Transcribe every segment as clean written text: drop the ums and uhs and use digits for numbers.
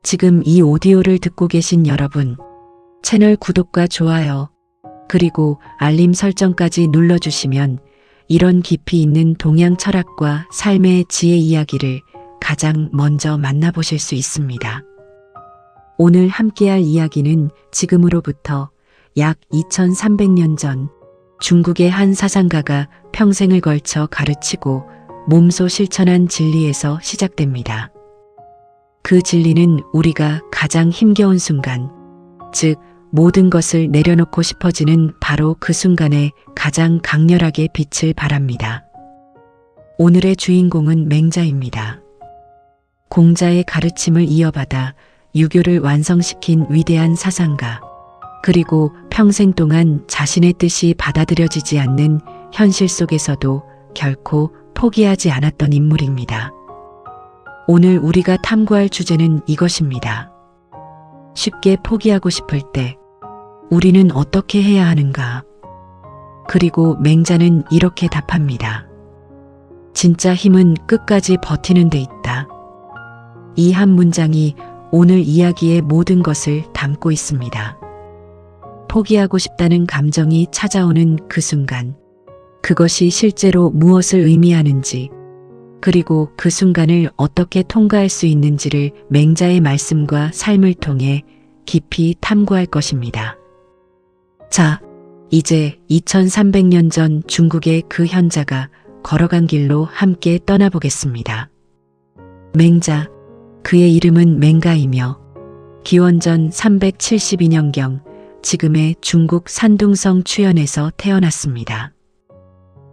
지금 이 오디오를 듣고 계신 여러분, 채널 구독과 좋아요, 그리고 알림 설정까지 눌러주시면 이런 깊이 있는 동양 철학과 삶의 지혜 이야기를 가장 먼저 만나보실 수 있습니다. 오늘 함께할 이야기는 지금으로부터 약 2300년 전 중국의 한 사상가가 평생을 걸쳐 가르치고 몸소 실천한 진리에서 시작됩니다. 그 진리는 우리가 가장 힘겨운 순간, 즉 모든 것을 내려놓고 싶어지는 바로 그 순간에 가장 강렬하게 빛을 발합니다. 오늘의 주인공은 맹자입니다. 공자의 가르침을 이어받아 유교를 완성시킨 위대한 사상가, 그리고 평생 동안 자신의 뜻이 받아들여지지 않는 현실 속에서도 결코 포기하지 않았던 인물입니다. 오늘 우리가 탐구할 주제는 이것입니다. 쉽게 포기하고 싶을 때 우리는 어떻게 해야 하는가? 그리고 맹자는 이렇게 답합니다. 진짜 힘은 끝까지 버티는 데 있다. 이 한 문장이 오늘 이야기의 모든 것을 담고 있습니다. 포기하고 싶다는 감정이 찾아오는 그 순간, 그것이 실제로 무엇을 의미하는지, 그리고 그 순간을 어떻게 통과할 수 있는지를 맹자의 말씀과 삶을 통해 깊이 탐구할 것입니다. 자, 이제 2300년 전 중국의 그 현자가 걸어간 길로 함께 떠나보겠습니다. 맹자, 그의 이름은 맹가이며 기원전 372년경 지금의 중국 산둥성 추현에서 태어났습니다.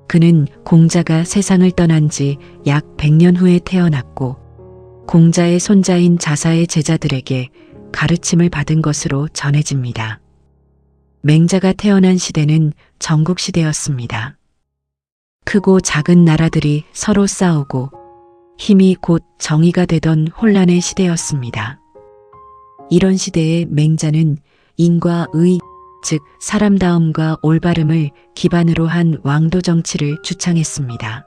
그는 공자가 세상을 떠난 지 약 100년 후에 태어났고 공자의 손자인 자사의 제자들에게 가르침을 받은 것으로 전해집니다. 맹자가 태어난 시대는 전국시대였습니다. 크고 작은 나라들이 서로 싸우고 힘이 곧 정의가 되던 혼란의 시대였습니다. 이런 시대에 맹자는 인과 의, 즉 사람다움과 올바름을 기반으로 한 왕도 정치를 주창했습니다.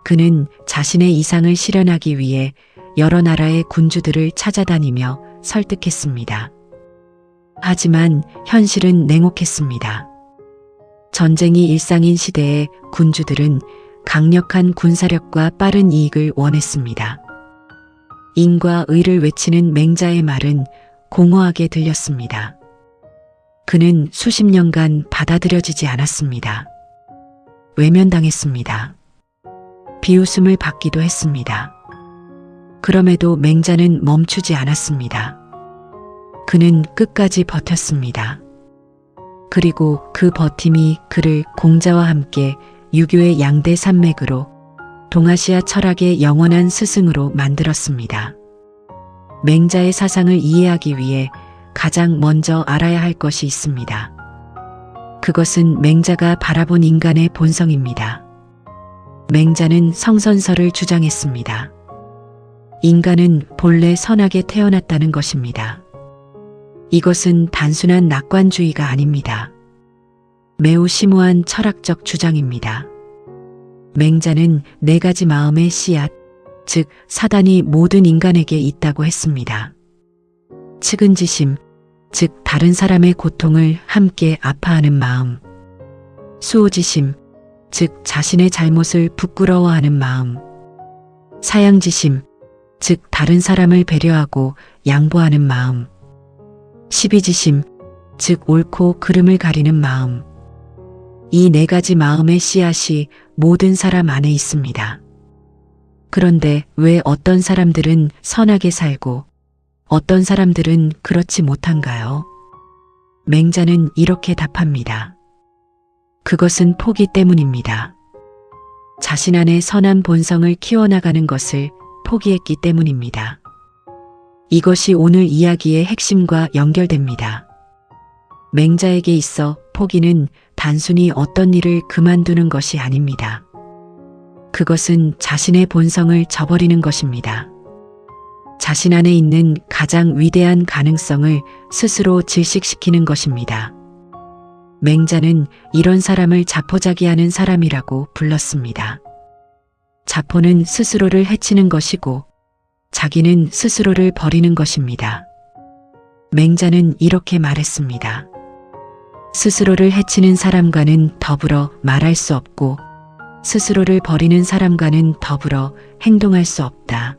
그는 자신의 이상을 실현하기 위해 여러 나라의 군주들을 찾아다니며 설득했습니다. 하지만 현실은 냉혹했습니다. 전쟁이 일상인 시대에 군주들은 강력한 군사력과 빠른 이익을 원했습니다. 인과 의를 외치는 맹자의 말은 공허하게 들렸습니다. 그는 수십 년간 받아들여지지 않았습니다. 외면당했습니다. 비웃음을 받기도 했습니다. 그럼에도 맹자는 멈추지 않았습니다. 그는 끝까지 버텼습니다. 그리고 그 버팀이 그를 공자와 함께 유교의 양대 산맥으로 동아시아 철학의 영원한 스승으로 만들었습니다. 맹자의 사상을 이해하기 위해 가장 먼저 알아야 할 것이 있습니다. 그것은 맹자가 바라본 인간의 본성입니다. 맹자는 성선설을 주장했습니다. 인간은 본래 선하게 태어났다는 것입니다. 이것은 단순한 낙관주의가 아닙니다. 매우 심오한 철학적 주장입니다. 맹자는 4가지 마음의 씨앗, 즉 사단이 모든 인간에게 있다고 했습니다. 측은지심, 즉 다른 사람의 고통을 함께 아파하는 마음. 수호지심, 즉 자신의 잘못을 부끄러워하는 마음. 사양지심, 즉 다른 사람을 배려하고 양보하는 마음. 시비지심, 즉 옳고 그름을 가리는 마음. 이 4가지 마음의 씨앗이 모든 사람 안에 있습니다. 그런데 왜 어떤 사람들은 선하게 살고 어떤 사람들은 그렇지 못한가요? 맹자는 이렇게 답합니다. 그것은 포기 때문입니다. 자신 안의 선한 본성을 키워나가는 것을 포기했기 때문입니다. 이것이 오늘 이야기의 핵심과 연결됩니다. 맹자에게 있어 포기는 단순히 어떤 일을 그만두는 것이 아닙니다. 그것은 자신의 본성을 저버리는 것입니다. 자신 안에 있는 가장 위대한 가능성을 스스로 질식시키는 것입니다. 맹자는 이런 사람을 자포자기하는 사람이라고 불렀습니다. 자포는 스스로를 해치는 것이고 자기는 스스로를 버리는 것입니다. 맹자는 이렇게 말했습니다. 스스로를 해치는 사람과는 더불어 말할 수 없고 스스로를 버리는 사람과는 더불어 행동할 수 없다.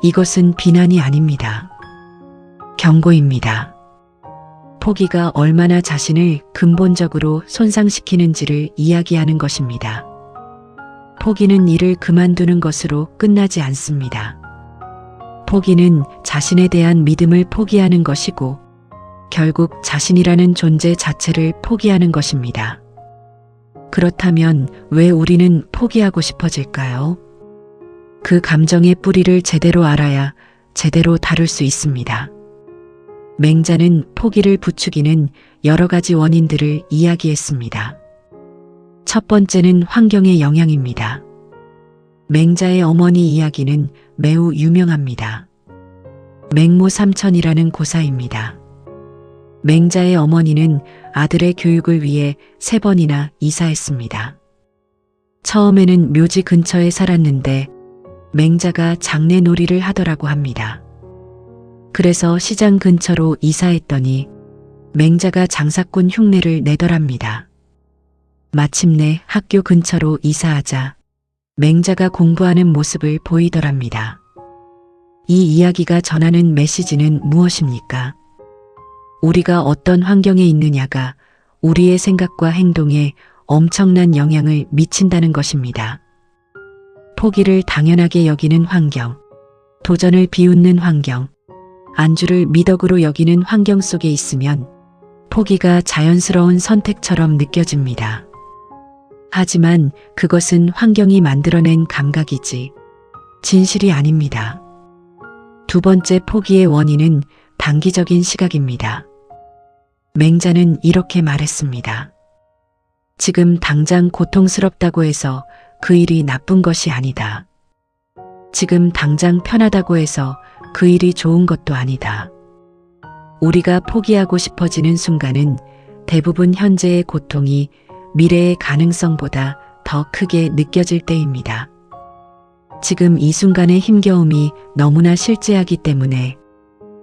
이것은 비난이 아닙니다. 경고입니다. 포기가 얼마나 자신을 근본적으로 손상시키는지를 이야기하는 것입니다. 포기는 일을 그만두는 것으로 끝나지 않습니다. 포기는 자신에 대한 믿음을 포기하는 것이고 결국 자신이라는 존재 자체를 포기하는 것입니다. 그렇다면 왜 우리는 포기하고 싶어질까요? 그 감정의 뿌리를 제대로 알아야 제대로 다룰 수 있습니다. 맹자는 포기를 부추기는 여러 가지 원인들을 이야기했습니다. 첫 번째는 환경의 영향입니다. 맹자의 어머니 이야기는 매우 유명합니다. 맹모 삼천이라는 고사입니다. 맹자의 어머니는 아들의 교육을 위해 3번이나 이사했습니다. 처음에는 묘지 근처에 살았는데 맹자가 장례놀이를 하더라고 합니다. 그래서 시장 근처로 이사했더니 맹자가 장사꾼 흉내를 내더랍니다. 마침내 학교 근처로 이사하자 맹자가 공부하는 모습을 보이더랍니다. 이 이야기가 전하는 메시지는 무엇입니까? 우리가 어떤 환경에 있느냐가 우리의 생각과 행동에 엄청난 영향을 미친다는 것입니다. 포기를 당연하게 여기는 환경, 도전을 비웃는 환경, 안주를 미덕으로 여기는 환경 속에 있으면 포기가 자연스러운 선택처럼 느껴집니다. 하지만 그것은 환경이 만들어낸 감각이지 진실이 아닙니다. 두 번째 포기의 원인은 단기적인 시각입니다. 맹자는 이렇게 말했습니다. 지금 당장 고통스럽다고 해서 그 일이 나쁜 것이 아니다. 지금 당장 편하다고 해서 그 일이 좋은 것도 아니다. 우리가 포기하고 싶어지는 순간은 대부분 현재의 고통이 미래의 가능성보다 더 크게 느껴질 때입니다. 지금 이 순간의 힘겨움이 너무나 실제하기 때문에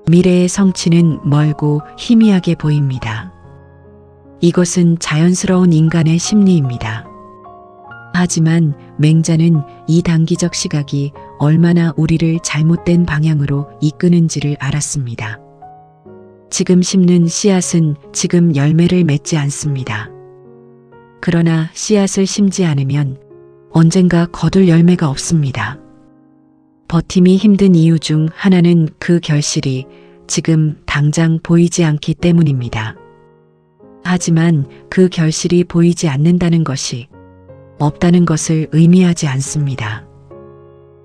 미래의 성취는 멀고 희미하게 보입니다. 이것은 자연스러운 인간의 심리입니다. 하지만 맹자는 이 단기적 시각이 얼마나 우리를 잘못된 방향으로 이끄는지를 알았습니다. 지금 심는 씨앗은 지금 열매를 맺지 않습니다. 그러나 씨앗을 심지 않으면 언젠가 거둘 열매가 없습니다. 버팀이 힘든 이유 중 하나는 그 결실이 지금 당장 보이지 않기 때문입니다. 하지만 그 결실이 보이지 않는다는 것이 없다는 것을 의미하지 않습니다.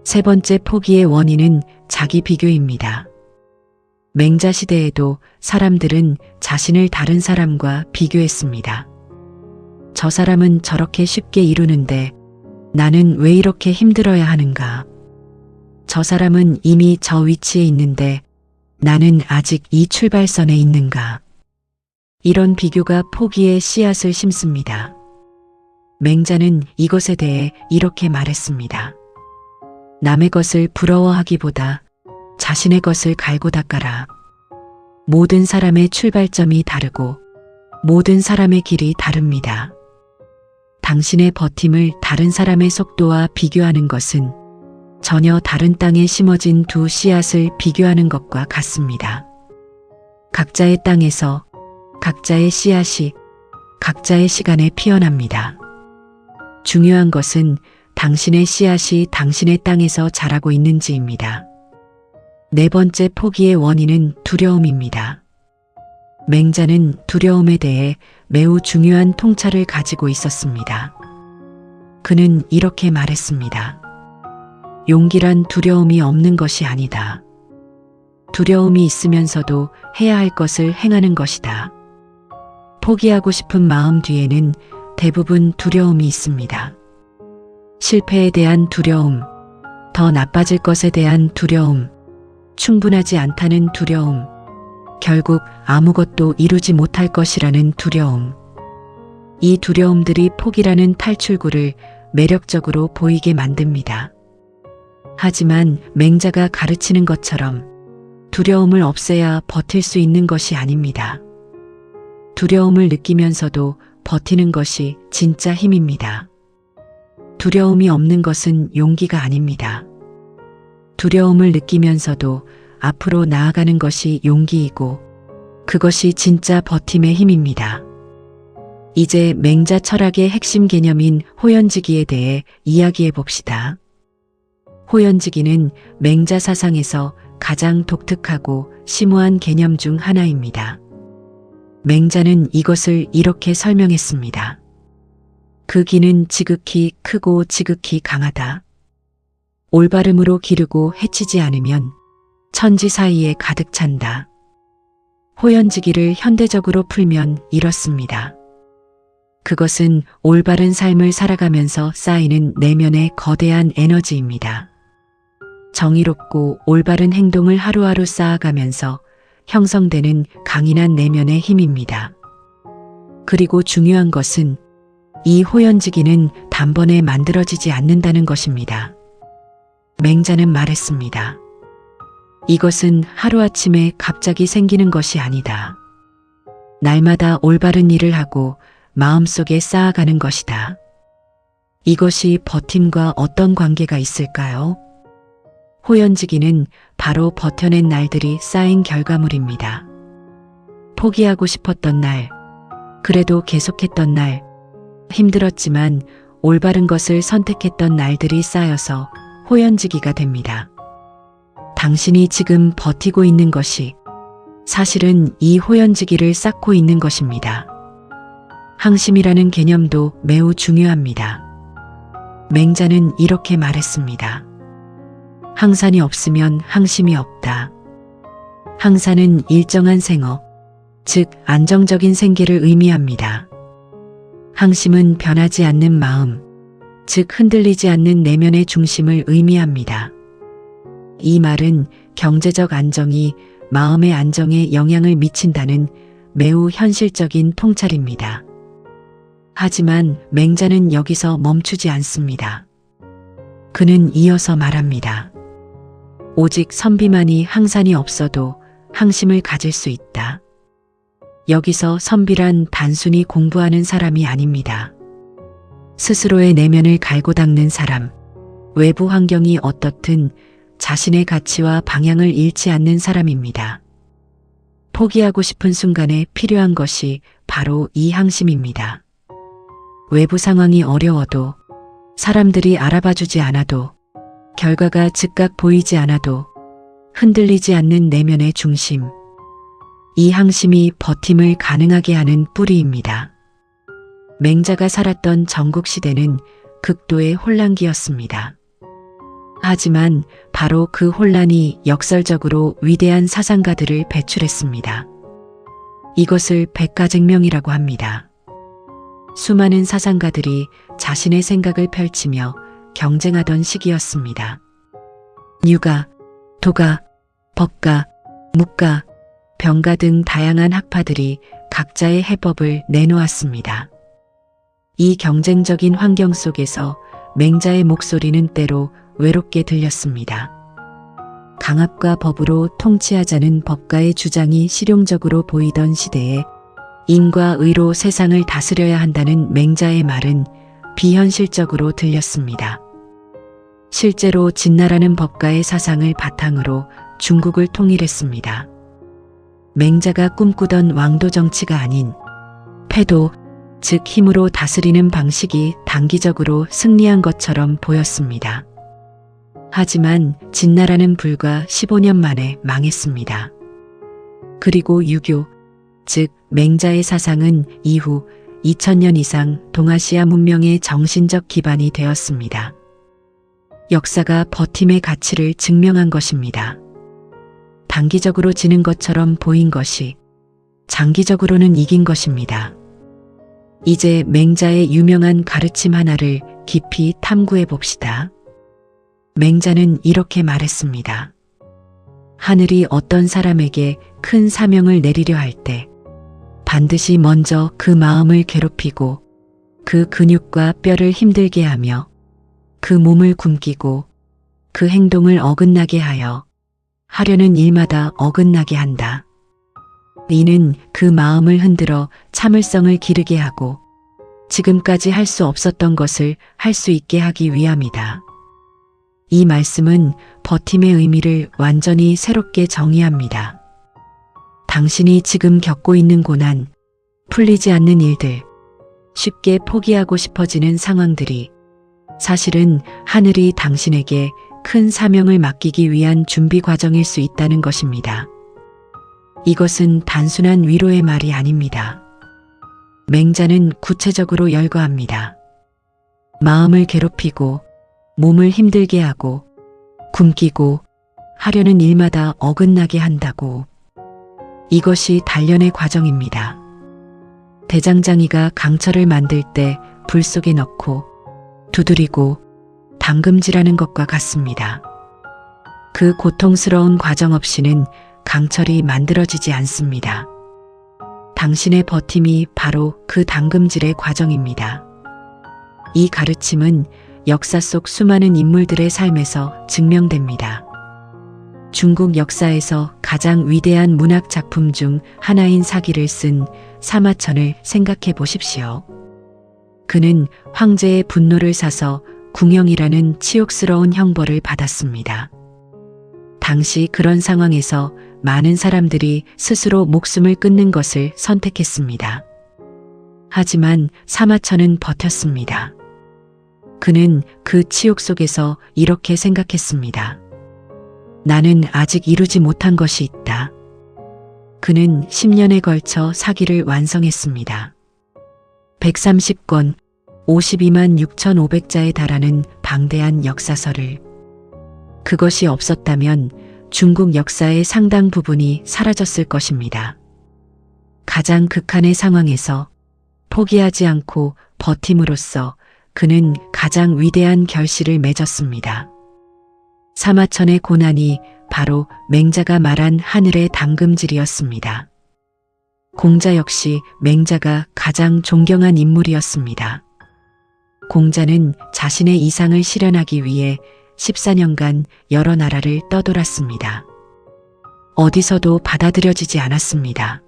세 번째 포기의 원인은 자기 비교입니다. 맹자 시대에도 사람들은 자신을 다른 사람과 비교했습니다. 저 사람은 저렇게 쉽게 이루는데 나는 왜 이렇게 힘들어야 하는가? 저 사람은 이미 저 위치에 있는데 나는 아직 이 출발선에 있는가? 이런 비교가 포기의 씨앗을 심습니다. 맹자는 이것에 대해 이렇게 말했습니다. 남의 것을 부러워하기보다 자신의 것을 갈고 닦아라. 모든 사람의 출발점이 다르고 모든 사람의 길이 다릅니다. 당신의 버팀을 다른 사람의 속도와 비교하는 것은 전혀 다른 땅에 심어진 두 씨앗을 비교하는 것과 같습니다. 각자의 땅에서 각자의 씨앗이 각자의 시간에 피어납니다. 중요한 것은 당신의 씨앗이 당신의 땅에서 자라고 있는지입니다. 네 번째 포기의 원인은 두려움입니다. 맹자는 두려움에 대해 매우 중요한 통찰을 가지고 있었습니다. 그는 이렇게 말했습니다. 용기란 두려움이 없는 것이 아니다. 두려움이 있으면서도 해야 할 것을 행하는 것이다. 포기하고 싶은 마음 뒤에는 대부분 두려움이 있습니다. 실패에 대한 두려움, 더 나빠질 것에 대한 두려움, 충분하지 않다는 두려움, 결국 아무것도 이루지 못할 것이라는 두려움. 이 두려움들이 포기라는 탈출구를 매력적으로 보이게 만듭니다. 하지만 맹자가 가르치는 것처럼 두려움을 없애야 버틸 수 있는 것이 아닙니다. 두려움을 느끼면서도 버티는 것이 진짜 힘입니다. 두려움이 없는 것은 용기가 아닙니다. 두려움을 느끼면서도 앞으로 나아가는 것이 용기이고 그것이 진짜 버팀의 힘입니다. 이제 맹자 철학의 핵심 개념인 호연지기에 대해 이야기해 봅시다. 호연지기는 맹자 사상에서 가장 독특하고 심오한 개념 중 하나입니다. 맹자는 이것을 이렇게 설명했습니다. 그 기는 지극히 크고 지극히 강하다. 올바름으로 기르고 해치지 않으면 천지 사이에 가득 찬다. 호연지기를 현대적으로 풀면 이렇습니다. 그것은 올바른 삶을 살아가면서 쌓이는 내면의 거대한 에너지입니다. 정의롭고 올바른 행동을 하루하루 쌓아가면서 형성되는 강인한 내면의 힘입니다. 그리고 중요한 것은 이 호연지기는 단번에 만들어지지 않는다는 것입니다. 맹자는 말했습니다. 이것은 하루아침에 갑자기 생기는 것이 아니다. 날마다 올바른 일을 하고 마음속에 쌓아가는 것이다. 이것이 버팀과 어떤 관계가 있을까요? 호연지기는 바로 버텨낸 날들이 쌓인 결과물입니다. 포기하고 싶었던 날, 그래도 계속했던 날, 힘들었지만 올바른 것을 선택했던 날들이 쌓여서 호연지기가 됩니다. 당신이 지금 버티고 있는 것이 사실은 이 호연지기를 쌓고 있는 것입니다. 항심이라는 개념도 매우 중요합니다. 맹자는 이렇게 말했습니다. 항산이 없으면 항심이 없다. 항산은 일정한 생업, 즉 안정적인 생계를 의미합니다. 항심은 변하지 않는 마음, 즉 흔들리지 않는 내면의 중심을 의미합니다. 이 말은 경제적 안정이 마음의 안정에 영향을 미친다는 매우 현실적인 통찰입니다. 하지만 맹자는 여기서 멈추지 않습니다. 그는 이어서 말합니다. 오직 선비만이 항산이 없어도 항심을 가질 수 있다. 여기서 선비란 단순히 공부하는 사람이 아닙니다. 스스로의 내면을 갈고 닦는 사람, 외부 환경이 어떻든 자신의 가치와 방향을 잃지 않는 사람입니다. 포기하고 싶은 순간에 필요한 것이 바로 이 항심입니다. 외부 상황이 어려워도, 사람들이 알아봐주지 않아도, 결과가 즉각 보이지 않아도 흔들리지 않는 내면의 중심. 이 항심이 버팀을 가능하게 하는 뿌리입니다. 맹자가 살았던 전국시대는 극도의 혼란기였습니다. 하지만 바로 그 혼란이 역설적으로 위대한 사상가들을 배출했습니다. 이것을 백가쟁명이라고 합니다. 수많은 사상가들이 자신의 생각을 펼치며 경쟁하던 시기였습니다. 유가, 도가, 법가, 묵가, 병가 등 다양한 학파들이 각자의 해법을 내놓았습니다. 이 경쟁적인 환경 속에서 맹자의 목소리는 때로 외롭게 들렸습니다. 강압과 법으로 통치하자는 법가의 주장이 실용적으로 보이던 시대에 인과 의로 세상을 다스려야 한다는 맹자의 말은 비현실적으로 들렸습니다. 실제로 진나라는 법가의 사상을 바탕으로 중국을 통일했습니다. 맹자가 꿈꾸던 왕도 정치가 아닌 패도, 즉 힘으로 다스리는 방식이 단기적으로 승리한 것처럼 보였습니다. 하지만 진나라는 불과 15년 만에 망했습니다. 그리고 유교, 즉 맹자의 사상은 이후 2000년 이상 동아시아 문명의 정신적 기반이 되었습니다. 역사가 버팀의 가치를 증명한 것입니다. 단기적으로 지는 것처럼 보인 것이 장기적으로는 이긴 것입니다. 이제 맹자의 유명한 가르침 하나를 깊이 탐구해 봅시다. 맹자는 이렇게 말했습니다. 하늘이 어떤 사람에게 큰 사명을 내리려 할 때 반드시 먼저 그 마음을 괴롭히고 그 근육과 뼈를 힘들게 하며 그 몸을 굶기고 그 행동을 어긋나게 하여 하려는 일마다 어긋나게 한다. 이는 그 마음을 흔들어 참을성을 기르게 하고 지금까지 할 수 없었던 것을 할 수 있게 하기 위함이다. 이 말씀은 버팀의 의미를 완전히 새롭게 정의합니다. 당신이 지금 겪고 있는 고난, 풀리지 않는 일들, 쉽게 포기하고 싶어지는 상황들이 사실은 하늘이 당신에게 큰 사명을 맡기기 위한 준비 과정일 수 있다는 것입니다. 이것은 단순한 위로의 말이 아닙니다. 맹자는 구체적으로 열거합니다. 마음을 괴롭히고 몸을 힘들게 하고 굶기고 하려는 일마다 어긋나게 한다고. 이것이 단련의 과정입니다. 대장장이가 강철을 만들 때 불 속에 넣고 두드리고 담금질하는 것과 같습니다. 그 고통스러운 과정 없이는 강철이 만들어지지 않습니다. 당신의 버팀이 바로 그 담금질의 과정입니다. 이 가르침은 역사 속 수많은 인물들의 삶에서 증명됩니다. 중국 역사에서 가장 위대한 문학 작품 중 하나인 사기를 쓴 사마천을 생각해 보십시오. 그는 황제의 분노를 사서 궁형이라는 치욕스러운 형벌을 받았습니다. 당시 그런 상황에서 많은 사람들이 스스로 목숨을 끊는 것을 선택했습니다. 하지만 사마천은 버텼습니다. 그는 그 치욕 속에서 이렇게 생각했습니다. 나는 아직 이루지 못한 것이 있다. 그는 10년에 걸쳐 사기를 완성했습니다. 130권, 52만 6,500자에 달하는 방대한 역사서를. 그것이 없었다면 중국 역사의 상당 부분이 사라졌을 것입니다. 가장 극한의 상황에서 포기하지 않고 버팀으로써 그는 가장 위대한 결실을 맺었습니다. 사마천의 고난이 바로 맹자가 말한 하늘의 담금질이었습니다. 공자 역시 맹자가 가장 존경한 인물이었습니다. 공자는 자신의 이상을 실현하기 위해 14년간 여러 나라를 떠돌았습니다. 어디서도 받아들여지지 않았습니다.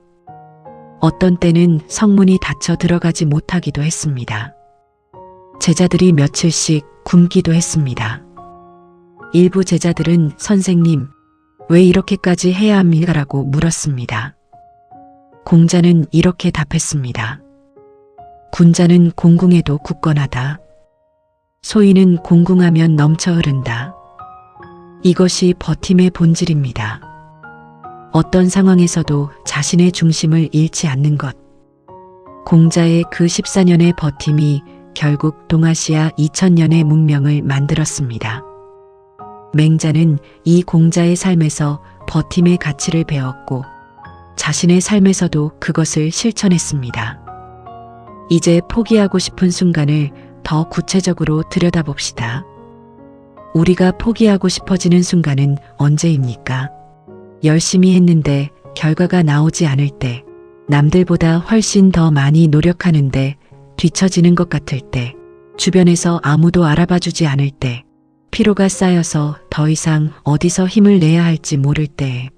어떤 때는 성문이 닫혀 들어가지 못하기도 했습니다. 제자들이 며칠씩 굶기도 했습니다. 일부 제자들은 선생님, 왜 이렇게까지 해야 합니까라고 물었습니다. 공자는 이렇게 답했습니다. 군자는 공궁에도 굳건하다. 소인은 공궁하면 넘쳐 흐른다. 이것이 버팀의 본질입니다. 어떤 상황에서도 자신의 중심을 잃지 않는 것. 공자의 그 14년의 버팀이 결국 동아시아 2000년의 문명을 만들었습니다. 맹자는 이 공자의 삶에서 버팀의 가치를 배웠고 자신의 삶에서도 그것을 실천했습니다. 이제 포기하고 싶은 순간을 더 구체적으로 들여다봅시다. 우리가 포기하고 싶어지는 순간은 언제입니까? 열심히 했는데 결과가 나오지 않을 때, 남들보다 훨씬 더 많이 노력하는데 뒤처지는 것 같을 때, 주변에서 아무도 알아봐주지 않을 때, 피로가 쌓여서 더 이상 어디서 힘을 내야 할지 모를 때,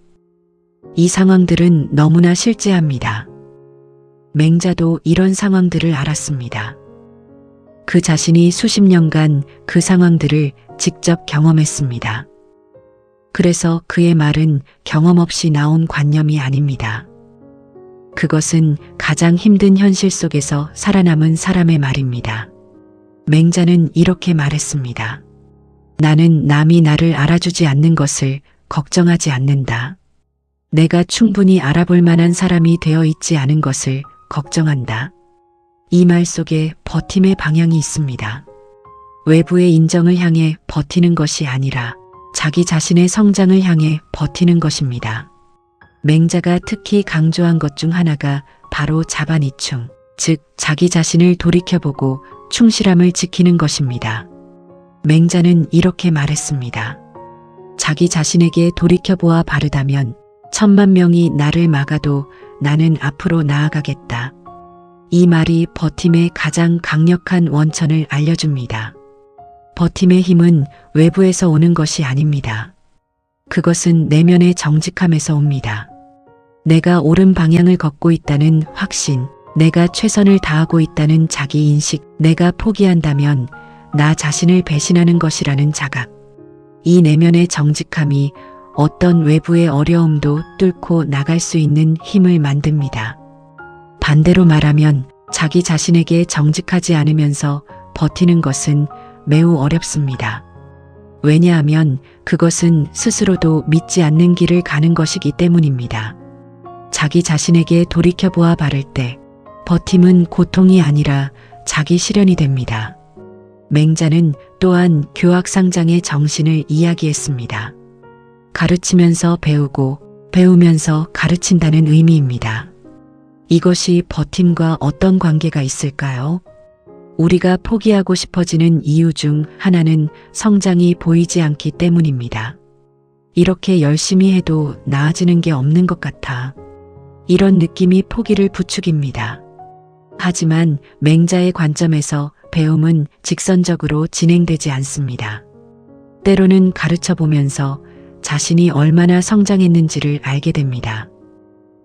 이 상황들은 너무나 실제합니다. 맹자도 이런 상황들을 알았습니다. 그 자신이 수십 년간 그 상황들을 직접 경험했습니다. 그래서 그의 말은 경험 없이 나온 관념이 아닙니다. 그것은 가장 힘든 현실 속에서 살아남은 사람의 말입니다. 맹자는 이렇게 말했습니다. 나는 남이 나를 알아주지 않는 것을 걱정하지 않는다. 내가 충분히 알아볼 만한 사람이 되어 있지 않은 것을 걱정한다. 이 말 속에 버팀의 방향이 있습니다. 외부의 인정을 향해 버티는 것이 아니라 자기 자신의 성장을 향해 버티는 것입니다. 맹자가 특히 강조한 것 중 하나가 바로 자반이충, 즉 자기 자신을 돌이켜보고 충실함을 지키는 것입니다. 맹자는 이렇게 말했습니다. 자기 자신에게 돌이켜보아 바르다면 1000만 명이 나를 막아도 나는 앞으로 나아가겠다. 이 말이 버팀의 가장 강력한 원천을 알려줍니다. 버팀의 힘은 외부에서 오는 것이 아닙니다. 그것은 내면의 정직함에서 옵니다. 내가 옳은 방향을 걷고 있다는 확신, 내가 최선을 다하고 있다는 자기인식, 내가 포기한다면 나 자신을 배신하는 것이라는 자각. 이 내면의 정직함이 어떤 외부의 어려움도 뚫고 나갈 수 있는 힘을 만듭니다. 반대로 말하면 자기 자신에게 정직하지 않으면서 버티는 것은 매우 어렵습니다. 왜냐하면 그것은 스스로도 믿지 않는 길을 가는 것이기 때문입니다. 자기 자신에게 돌이켜보아 바를 때 버팀은 고통이 아니라 자기 실현이 됩니다. 맹자는 또한 교학상장의 정신을 이야기했습니다. 가르치면서 배우고 배우면서 가르친다는 의미입니다. 이것이 버팀과 어떤 관계가 있을까요? 우리가 포기하고 싶어지는 이유 중 하나는 성장이 보이지 않기 때문입니다. 이렇게 열심히 해도 나아지는 게 없는 것 같아. 이런 느낌이 포기를 부추깁니다. 하지만 맹자의 관점에서 배움은 직선적으로 진행되지 않습니다. 때로는 가르쳐 보면서 자신이 얼마나 성장했는지를 알게 됩니다.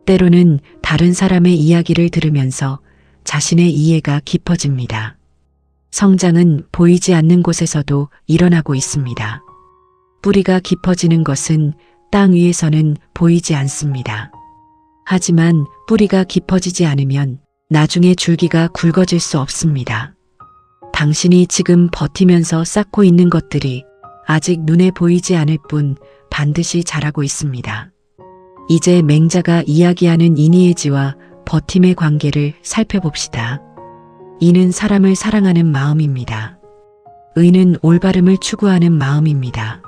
때로는 다른 사람의 이야기를 들으면서 자신의 이해가 깊어집니다. 성장은 보이지 않는 곳에서도 일어나고 있습니다. 뿌리가 깊어지는 것은 땅 위에서는 보이지 않습니다. 하지만 뿌리가 깊어지지 않으면 나중에 줄기가 굵어질 수 없습니다. 당신이 지금 버티면서 쌓고 있는 것들이 아직 눈에 보이지 않을 뿐 반드시 자라고 있습니다. 이제 맹자가 이야기하는 이니에지와 버팀의 관계를 살펴봅시다. 이는 사람을 사랑하는 마음입니다. 의는 올바름을 추구하는 마음입니다.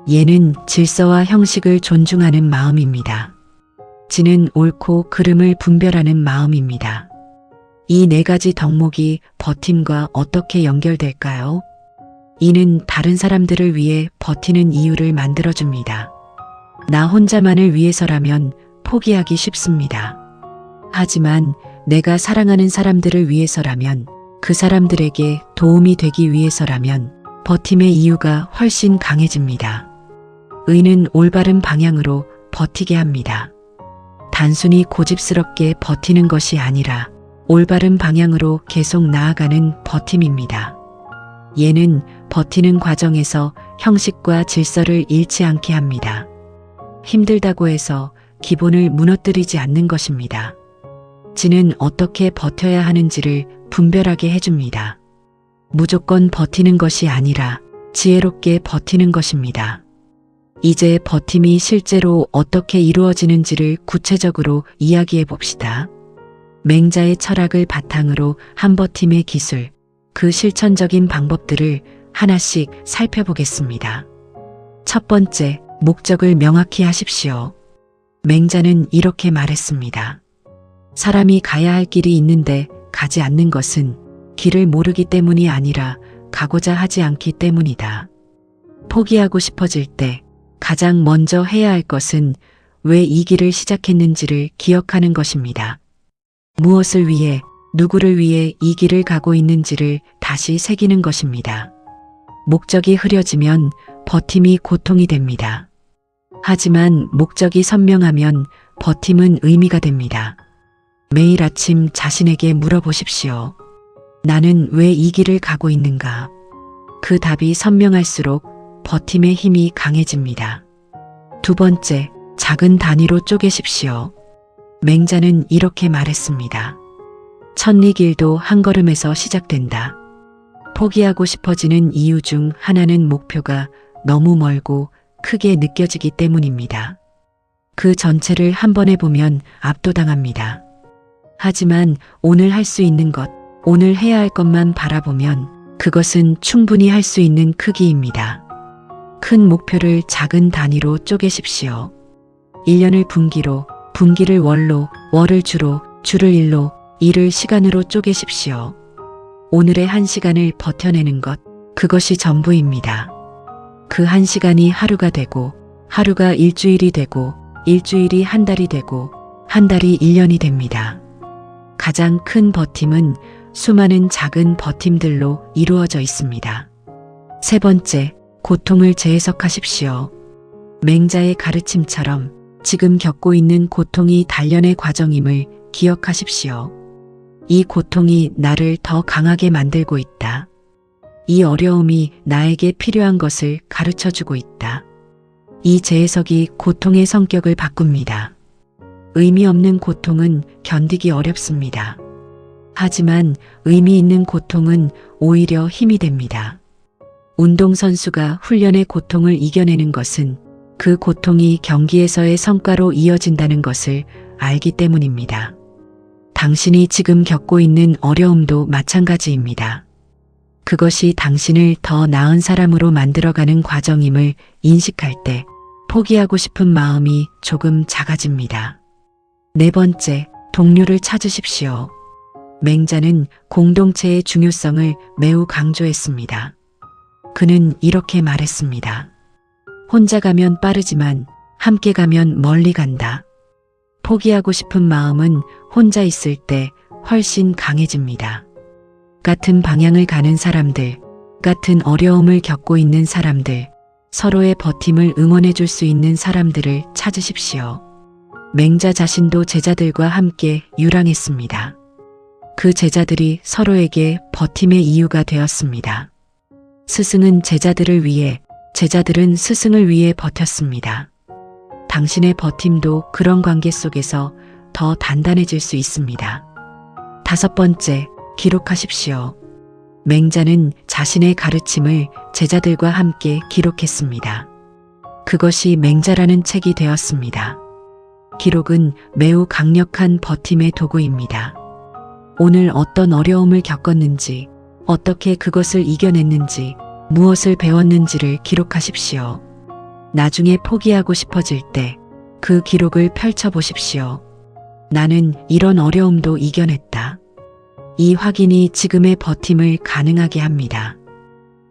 예는 질서와 형식을 존중하는 마음입니다. 지는 옳고 그름을 분별하는 마음입니다. 이 네 가지 덕목이 버팀과 어떻게 연결될까요? 이는 다른 사람들을 위해 버티는 이유를 만들어줍니다. 나 혼자만을 위해서라면 포기하기 쉽습니다. 하지만 내가 사랑하는 사람들을 위해서라면, 그 사람들에게 도움이 되기 위해서라면 버팀의 이유가 훨씬 강해집니다. 의는 올바른 방향으로 버티게 합니다. 단순히 고집스럽게 버티는 것이 아니라 올바른 방향으로 계속 나아가는 버팀입니다. 예는 버티는 과정에서 형식과 질서를 잃지 않게 합니다. 힘들다고 해서 기본을 무너뜨리지 않는 것입니다. 지는 어떻게 버텨야 하는지를 분별하게 해줍니다. 무조건 버티는 것이 아니라 지혜롭게 버티는 것입니다. 이제 버팀이 실제로 어떻게 이루어지는지를 구체적으로 이야기해 봅시다. 맹자의 철학을 바탕으로 한 버팀의 기술, 그 실천적인 방법들을 하나씩 살펴보겠습니다. 첫 번째, 목적을 명확히 하십시오. 맹자는 이렇게 말했습니다. 사람이 가야 할 길이 있는데 가지 않는 것은 길을 모르기 때문이 아니라 가고자 하지 않기 때문이다. 포기하고 싶어질 때 가장 먼저 해야 할 것은 왜 이 길을 시작했는지를 기억하는 것입니다. 무엇을 위해, 누구를 위해 이 길을 가고 있는지를 다시 새기는 것입니다. 목적이 흐려지면 버팀이 고통이 됩니다. 하지만 목적이 선명하면 버팀은 의미가 됩니다. 매일 아침 자신에게 물어보십시오. 나는 왜 이 길을 가고 있는가? 그 답이 선명할수록 버팀의 힘이 강해집니다. 두 번째, 작은 단위로 쪼개십시오. 맹자는 이렇게 말했습니다. 천리길도 한 걸음에서 시작된다. 포기하고 싶어지는 이유 중 하나는 목표가 너무 멀고 크게 느껴지기 때문입니다. 그 전체를 한 번에 보면 압도당합니다. 하지만 오늘 할 수 있는 것, 오늘 해야 할 것만 바라보면 그것은 충분히 할 수 있는 크기입니다. 큰 목표를 작은 단위로 쪼개십시오. 1년을 분기로, 분기를 월로, 월을 주로, 주를 일로, 일을 시간으로 쪼개십시오. 오늘의 한 시간을 버텨내는 것, 그것이 전부입니다. 그 한 시간이 하루가 되고, 하루가 일주일이 되고, 일주일이 한 달이 되고, 한 달이 1년이 됩니다. 가장 큰 버팀은 수많은 작은 버팀들로 이루어져 있습니다. 세 번째, 고통을 재해석하십시오. 맹자의 가르침처럼 지금 겪고 있는 고통이 단련의 과정임을 기억하십시오. 이 고통이 나를 더 강하게 만들고 있다. 이 어려움이 나에게 필요한 것을 가르쳐주고 있다. 이 재해석이 고통의 성격을 바꿉니다. 의미 없는 고통은 견디기 어렵습니다. 하지만 의미 있는 고통은 오히려 힘이 됩니다. 운동선수가 훈련의 고통을 이겨내는 것은 그 고통이 경기에서의 성과로 이어진다는 것을 알기 때문입니다. 당신이 지금 겪고 있는 어려움도 마찬가지입니다. 그것이 당신을 더 나은 사람으로 만들어가는 과정임을 인식할 때 포기하고 싶은 마음이 조금 작아집니다. 네 번째, 동료를 찾으십시오. 맹자는 공동체의 중요성을 매우 강조했습니다. 그는 이렇게 말했습니다. 혼자 가면 빠르지만 함께 가면 멀리 간다. 포기하고 싶은 마음은 혼자 있을 때 훨씬 강해집니다. 같은 방향을 가는 사람들, 같은 어려움을 겪고 있는 사람들, 서로의 버팀을 응원해 줄 수 있는 사람들을 찾으십시오. 맹자 자신도 제자들과 함께 유랑했습니다. 그 제자들이 서로에게 버팀의 이유가 되었습니다. 스승은 제자들을 위해, 제자들은 스승을 위해 버텼습니다. 당신의 버팀도 그런 관계 속에서 더 단단해질 수 있습니다. 다섯 번째, 기록하십시오. 맹자는 자신의 가르침을 제자들과 함께 기록했습니다. 그것이 맹자라는 책이 되었습니다. 기록은 매우 강력한 버팀의 도구입니다. 오늘 어떤 어려움을 겪었는지, 어떻게 그것을 이겨냈는지, 무엇을 배웠는지를 기록하십시오. 나중에 포기하고 싶어질 때 그 기록을 펼쳐보십시오. 나는 이런 어려움도 이겨냈다. 이 확인이 지금의 버팀을 가능하게 합니다.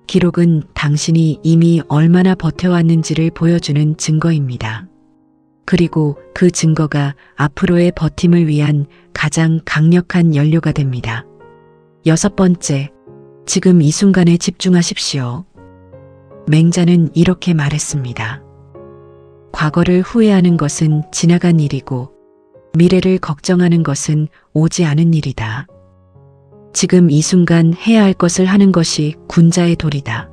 기록은 당신이 이미 얼마나 버텨왔는지를 보여주는 증거입니다. 그리고 그 증거가 앞으로의 버팀을 위한 가장 강력한 연료가 됩니다. 여섯 번째, 지금 이 순간에 집중하십시오. 맹자는 이렇게 말했습니다. 과거를 후회하는 것은 지나간 일이고 미래를 걱정하는 것은 오지 않은 일이다. 지금 이 순간 해야 할 것을 하는 것이 군자의 도리다.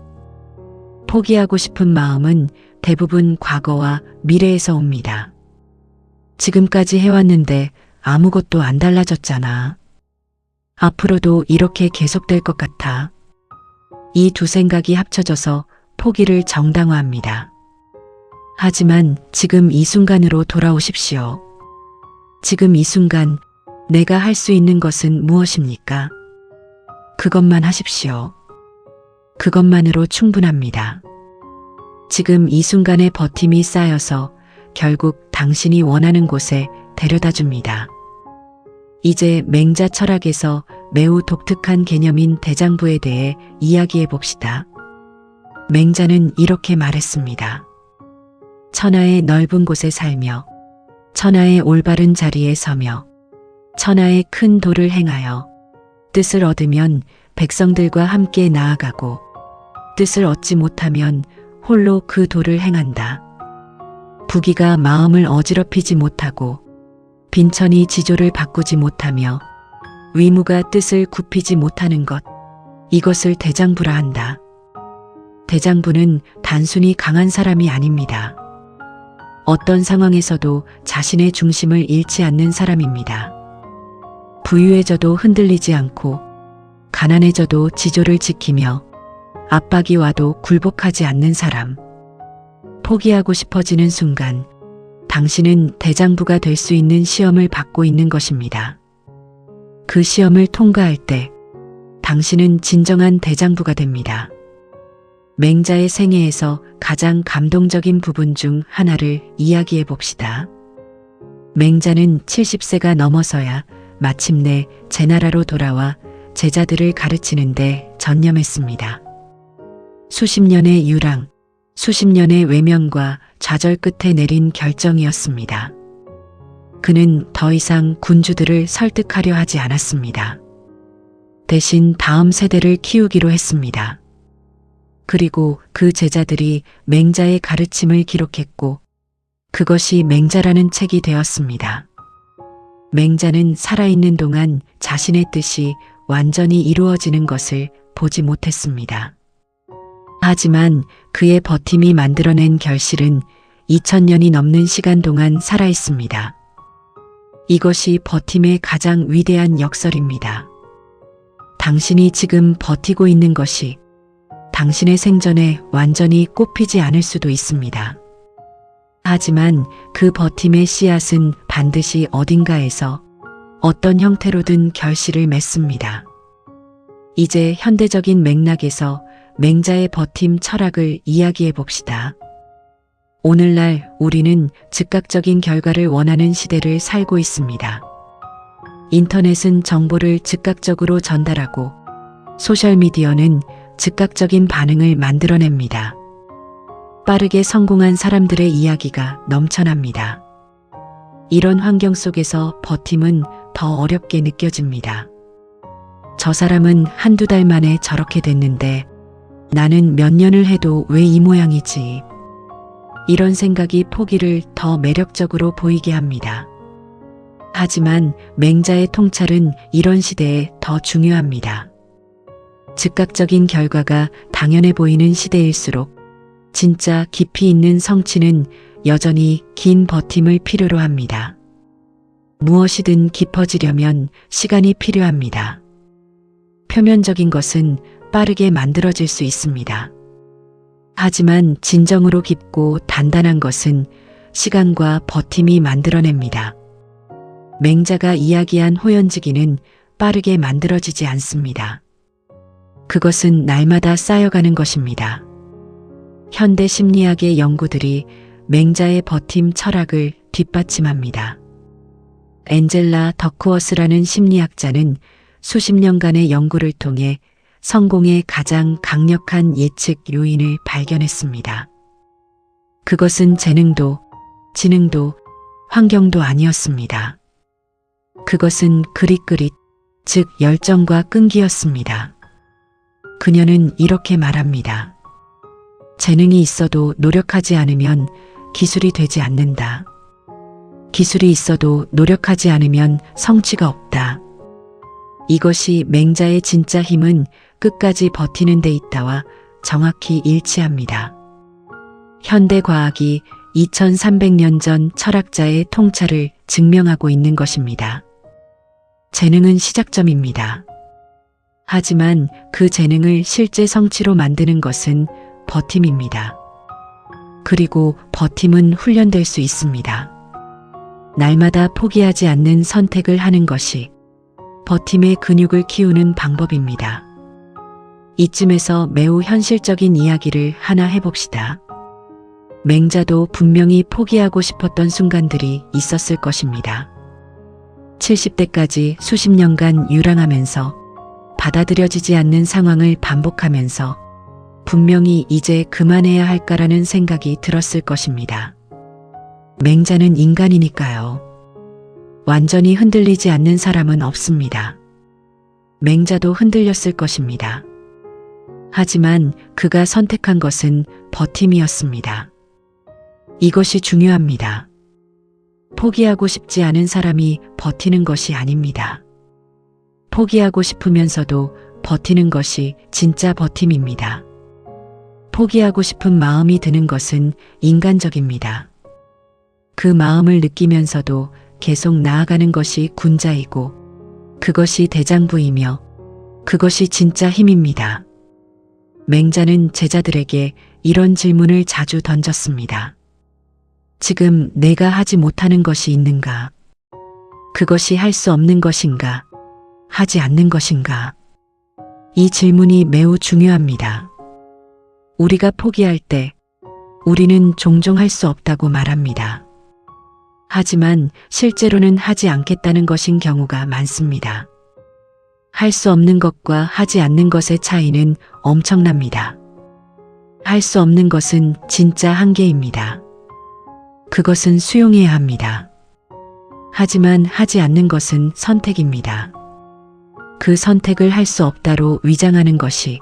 포기하고 싶은 마음은 대부분 과거와 미래에서 옵니다. 지금까지 해왔는데 아무것도 안 달라졌잖아. 앞으로도 이렇게 계속될 것 같아. 이 두 생각이 합쳐져서 포기를 정당화합니다. 하지만 지금 이 순간으로 돌아오십시오. 지금 이 순간 내가 할 수 있는 것은 무엇입니까? 그것만 하십시오. 그것만으로 충분합니다. 지금 이 순간의 버팀이 쌓여서 결국 당신이 원하는 곳에 데려다 줍니다. 이제 맹자 철학에서 매우 독특한 개념인 대장부에 대해 이야기해 봅시다. 맹자는 이렇게 말했습니다. 천하의 넓은 곳에 살며 천하의 올바른 자리에 서며 천하의 큰 도를 행하여 뜻을 얻으면 백성들과 함께 나아가고 뜻을 얻지 못하면 홀로 그 도를 행한다. 부귀가 마음을 어지럽히지 못하고 빈천이 지조를 바꾸지 못하며 위무가 뜻을 굽히지 못하는 것, 이것을 대장부라 한다. 대장부는 단순히 강한 사람이 아닙니다. 어떤 상황에서도 자신의 중심을 잃지 않는 사람입니다. 부유해져도 흔들리지 않고 가난해져도 지조를 지키며 압박이 와도 굴복하지 않는 사람. 포기하고 싶어지는 순간 당신은 대장부가 될 수 있는 시험을 받고 있는 것입니다. 그 시험을 통과할 때 당신은 진정한 대장부가 됩니다. 맹자의 생애에서 가장 감동적인 부분 중 하나를 이야기해 봅시다. 맹자는 70세가 넘어서야 마침내 제나라로 돌아와 제자들을 가르치는 데 전념했습니다. 수십 년의 유랑, 수십 년의 외면과 좌절 끝에 내린 결정이었습니다. 그는 더 이상 군주들을 설득하려 하지 않았습니다. 대신 다음 세대를 키우기로 했습니다. 그리고 그 제자들이 맹자의 가르침을 기록했고 그것이 맹자라는 책이 되었습니다. 맹자는 살아있는 동안 자신의 뜻이 완전히 이루어지는 것을 보지 못했습니다. 하지만 그의 버팀이 만들어낸 결실은 2000년이 넘는 시간 동안 살아있습니다. 이것이 버팀의 가장 위대한 역설입니다. 당신이 지금 버티고 있는 것이 당신의 생전에 완전히 꽃피지 않을 수도 있습니다. 하지만 그 버팀의 씨앗은 반드시 어딘가에서 어떤 형태로든 결실을 맺습니다. 이제 현대적인 맥락에서 맹자의 버팀 철학을 이야기해 봅시다. 오늘날 우리는 즉각적인 결과를 원하는 시대를 살고 있습니다. 인터넷은 정보를 즉각적으로 전달하고 소셜미디어는 즉각적인 반응을 만들어냅니다. 빠르게 성공한 사람들의 이야기가 넘쳐납니다. 이런 환경 속에서 버팀은 더 어렵게 느껴집니다. 저 사람은 한두 달 만에 저렇게 됐는데 나는 몇 년을 해도 왜 이 모양이지? 이런 생각이 포기를 더 매력적으로 보이게 합니다. 하지만 맹자의 통찰은 이런 시대에 더 중요합니다. 즉각적인 결과가 당연해 보이는 시대일수록 진짜 깊이 있는 성취는 여전히 긴 버팀을 필요로 합니다. 무엇이든 깊어지려면 시간이 필요합니다. 표면적인 것은 빠르게 만들어질 수 있습니다. 하지만 진정으로 깊고 단단한 것은 시간과 버팀이 만들어냅니다. 맹자가 이야기한 호연지기는 빠르게 만들어지지 않습니다. 그것은 날마다 쌓여가는 것입니다. 현대 심리학의 연구들이 맹자의 버팀 철학을 뒷받침합니다. 앤젤라 더크워스라는 심리학자는 수십 년간의 연구를 통해 성공의 가장 강력한 예측 요인을 발견했습니다. 그것은 재능도, 지능도, 환경도 아니었습니다. 그것은 그릿그릿, 즉 열정과 끈기였습니다. 그녀는 이렇게 말합니다. 재능이 있어도 노력하지 않으면 기술이 되지 않는다. 기술이 있어도 노력하지 않으면 성취가 없다. 이것이 맹자의 진짜 힘은 끝까지 버티는 데 있다와 정확히 일치합니다. 현대 과학이 2300년 전 철학자의 통찰을 증명하고 있는 것입니다. 재능은 시작점입니다. 하지만 그 재능을 실제 성취로 만드는 것은 버팀입니다. 그리고 버팀은 훈련될 수 있습니다. 날마다 포기하지 않는 선택을 하는 것이 버팀의 근육을 키우는 방법입니다. 이쯤에서 매우 현실적인 이야기를 하나 해봅시다. 맹자도 분명히 포기하고 싶었던 순간들이 있었을 것입니다. 70대까지 수십 년간 유랑하면서 받아들여지지 않는 상황을 반복하면서 분명히 이제 그만해야 할까라는 생각이 들었을 것입니다. 맹자는 인간이니까요. 완전히 흔들리지 않는 사람은 없습니다. 맹자도 흔들렸을 것입니다. 하지만 그가 선택한 것은 버팀이었습니다. 이것이 중요합니다. 포기하고 싶지 않은 사람이 버티는 것이 아닙니다. 포기하고 싶으면서도 버티는 것이 진짜 버팀입니다. 포기하고 싶은 마음이 드는 것은 인간적입니다. 그 마음을 느끼면서도 계속 나아가는 것이 군자이고 그것이 대장부이며 그것이 진짜 힘입니다. 맹자는 제자들에게 이런 질문을 자주 던졌습니다. 지금 내가 하지 못하는 것이 있는가? 그것이 할 수 없는 것인가? 하지 않는 것인가? 이 질문이 매우 중요합니다. 우리가 포기할 때 우리는 종종 할 수 없다고 말합니다. 하지만 실제로는 하지 않겠다는 것인 경우가 많습니다. 할 수 없는 것과 하지 않는 것의 차이는 엄청납니다. 할 수 없는 것은 진짜 한계입니다. 그것은 수용해야 합니다. 하지만 하지 않는 것은 선택입니다. 그 선택을 할 수 없다로 위장하는 것이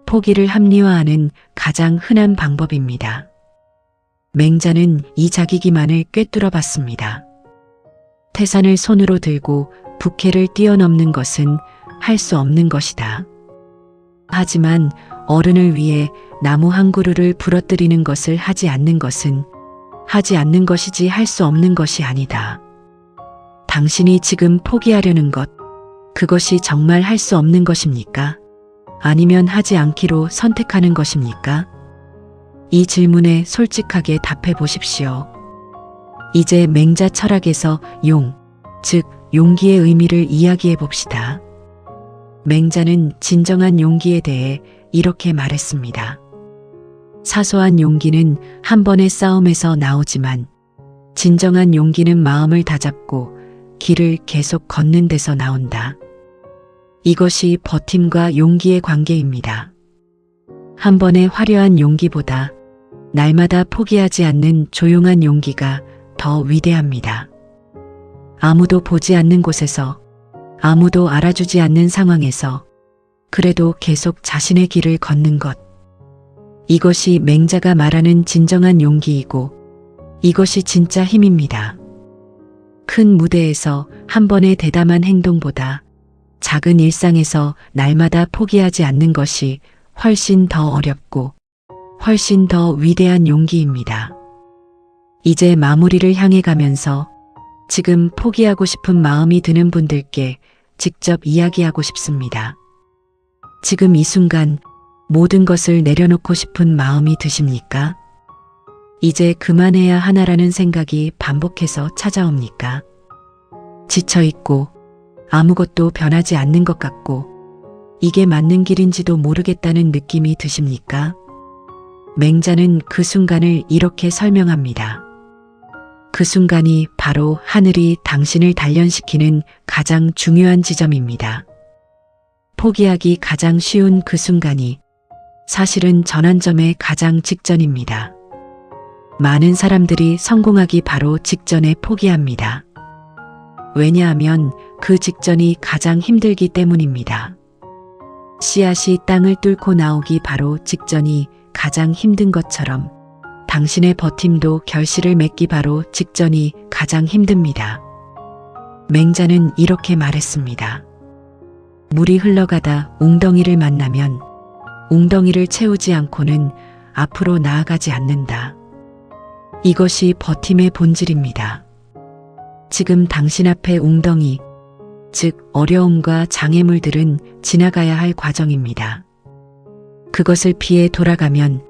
포기를 합리화하는 가장 흔한 방법입니다. 맹자는 이 자기기만을 꿰뚫어 봤습니다. 태산을 손으로 들고 부캐를 뛰어넘는 것은 할 수 없는 것이다. 하지만 어른을 위해 나무 한 그루를 부러뜨리는 것을 하지 않는 것은 하지 않는 것이지 할 수 없는 것이 아니다. 당신이 지금 포기하려는 것, 그것이 정말 할 수 없는 것입니까? 아니면 하지 않기로 선택하는 것입니까? 이 질문에 솔직하게 답해 보십시오. 이제 맹자 철학에서 용, 즉 용기의 의미를 이야기해 봅시다. 맹자는 진정한 용기에 대해 이렇게 말했습니다. 사소한 용기는 한 번의 싸움에서 나오지만 진정한 용기는 마음을 다잡고 길을 계속 걷는 데서 나온다. 이것이 버팀과 용기의 관계입니다. 한 번의 화려한 용기보다 날마다 포기하지 않는 조용한 용기가 더 위대합니다. 아무도 보지 않는 곳에서, 아무도 알아주지 않는 상황에서 그래도 계속 자신의 길을 걷는 것. 이것이 맹자가 말하는 진정한 용기이고 이것이 진짜 힘입니다. 큰 무대에서 한 번의 대담한 행동보다 작은 일상에서 날마다 포기하지 않는 것이 훨씬 더 어렵고 훨씬 더 위대한 용기입니다. 이제 마무리를 향해 가면서 지금 포기하고 싶은 마음이 드는 분들께 직접 이야기하고 싶습니다. 지금 이 순간 모든 것을 내려놓고 싶은 마음이 드십니까? 이제 그만해야 하나라는 생각이 반복해서 찾아옵니까? 지쳐있고 아무것도 변하지 않는 것 같고 이게 맞는 길인지도 모르겠다는 느낌이 드십니까? 맹자는 그 순간을 이렇게 설명합니다. 그 순간이 바로 하늘이 당신을 단련시키는 가장 중요한 지점입니다. 포기하기 가장 쉬운 그 순간이 사실은 전환점의 가장 직전입니다. 많은 사람들이 성공하기 바로 직전에 포기합니다. 왜냐하면 그 직전이 가장 힘들기 때문입니다. 씨앗이 땅을 뚫고 나오기 바로 직전이 가장 힘든 것처럼 당신의 버팀도 결실을 맺기 바로 직전이 가장 힘듭니다. 맹자는 이렇게 말했습니다. 물이 흘러가다 웅덩이를 만나면 웅덩이를 채우지 않고는 앞으로 나아가지 않는다. 이것이 버팀의 본질입니다. 지금 당신 앞에 웅덩이, 즉 어려움과 장애물들은 지나가야 할 과정입니다. 그것을 피해 돌아가면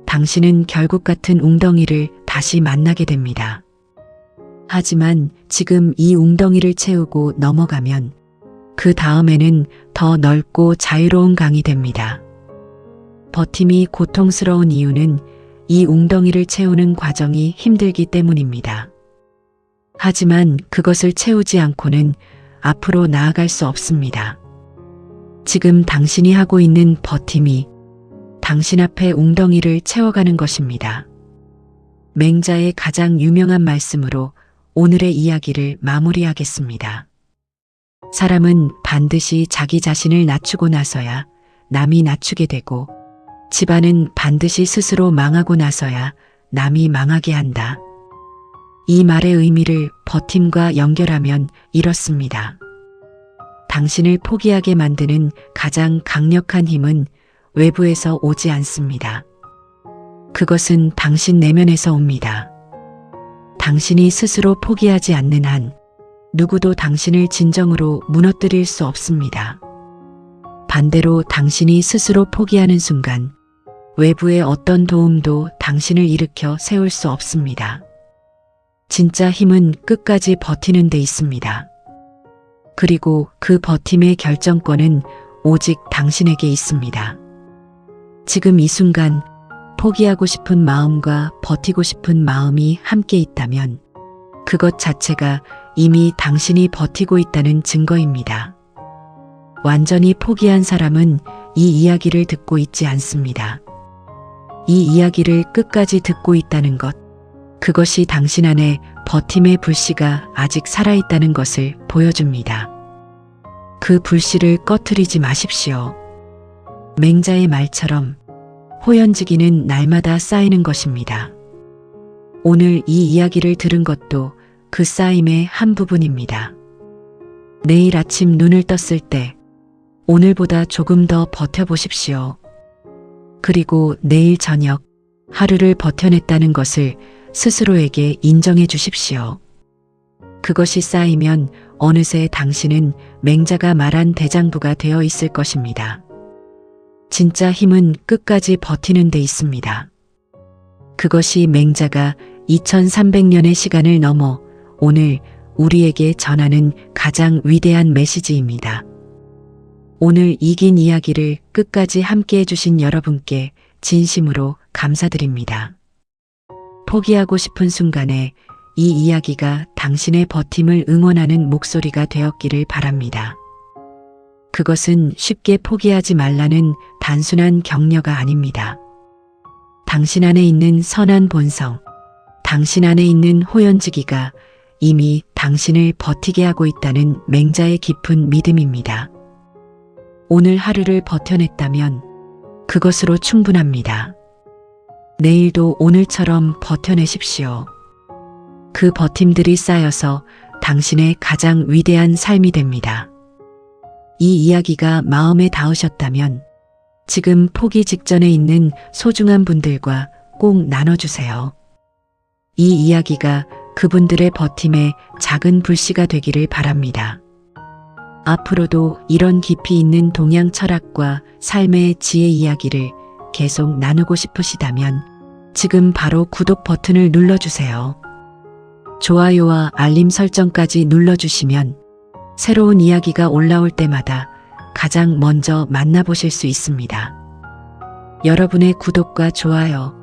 당신은 결국 같은 웅덩이를 다시 만나게 됩니다. 하지만 지금 이 웅덩이를 채우고 넘어가면 그 다음에는 더 넓고 자유로운 강이 됩니다. 버팀이 고통스러운 이유는 이 웅덩이를 채우는 과정이 힘들기 때문입니다. 하지만 그것을 채우지 않고는 앞으로 나아갈 수 없습니다. 지금 당신이 하고 있는 버팀이 당신 앞에 웅덩이를 채워가는 것입니다. 맹자의 가장 유명한 말씀으로 오늘의 이야기를 마무리하겠습니다. 사람은 반드시 자기 자신을 낮추고 나서야 남이 낮추게 되고 집안은 반드시 스스로 망하고 나서야 남이 망하게 한다. 이 말의 의미를 버팀과 연결하면 이렇습니다. 당신을 포기하게 만드는 가장 강력한 힘은 외부에서 오지 않습니다. 그것은 당신 내면에서 옵니다. 당신이 스스로 포기하지 않는 한 누구도 당신을 진정으로 무너뜨릴 수 없습니다. 반대로 당신이 스스로 포기하는 순간 외부의 어떤 도움도 당신을 일으켜 세울 수 없습니다. 진짜 힘은 끝까지 버티는 데 있습니다. 그리고 그 버팀의 결정권은 오직 당신에게 있습니다. 지금 이 순간 포기하고 싶은 마음과 버티고 싶은 마음이 함께 있다면 그것 자체가 이미 당신이 버티고 있다는 증거입니다. 완전히 포기한 사람은 이 이야기를 듣고 있지 않습니다. 이 이야기를 끝까지 듣고 있다는 것, 그것이 당신 안에 버팀의 불씨가 아직 살아있다는 것을 보여줍니다. 그 불씨를 꺼트리지 마십시오. 맹자의 말처럼 호연지기는 날마다 쌓이는 것입니다. 오늘 이 이야기를 들은 것도 그 쌓임의 한 부분입니다. 내일 아침 눈을 떴을 때 오늘보다 조금 더 버텨보십시오. 그리고 내일 저녁 하루를 버텨냈다는 것을 스스로에게 인정해 주십시오. 그것이 쌓이면 어느새 당신은 맹자가 말한 대장부가 되어 있을 것입니다. 진짜 힘은 끝까지 버티는 데 있습니다. 그것이 맹자가 2300년의 시간을 넘어 오늘 우리에게 전하는 가장 위대한 메시지입니다. 오늘 이 긴 이야기를 끝까지 함께 해주신 여러분께 진심으로 감사드립니다. 포기하고 싶은 순간에 이 이야기가 당신의 버팀을 응원하는 목소리가 되었기를 바랍니다. 그것은 쉽게 포기하지 말라는 단순한 격려가 아닙니다. 당신 안에 있는 선한 본성, 당신 안에 있는 호연지기가 이미 당신을 버티게 하고 있다는 맹자의 깊은 믿음입니다. 오늘 하루를 버텨냈다면 그것으로 충분합니다. 내일도 오늘처럼 버텨내십시오. 그 버팀들이 쌓여서 당신의 가장 위대한 삶이 됩니다. 이 이야기가 마음에 닿으셨다면 지금 포기 직전에 있는 소중한 분들과 꼭 나눠주세요. 이 이야기가 그분들의 버팀에 작은 불씨가 되기를 바랍니다. 앞으로도 이런 깊이 있는 동양 철학과 삶의 지혜 이야기를 계속 나누고 싶으시다면 지금 바로 구독 버튼을 눌러주세요. 좋아요와 알림 설정까지 눌러주시면 새로운 이야기가 올라올 때마다 가장 먼저 만나보실 수 있습니다. 여러분의 구독과 좋아요,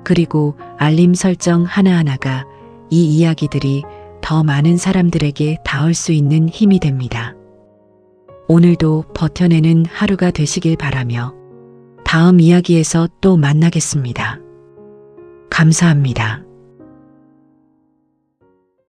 그리고 알림 설정 하나하나가 이 이야기들이 더 많은 사람들에게 닿을 수 있는 힘이 됩니다. 오늘도 버텨내는 하루가 되시길 바라며 다음 이야기에서 또 만나겠습니다. 감사합니다.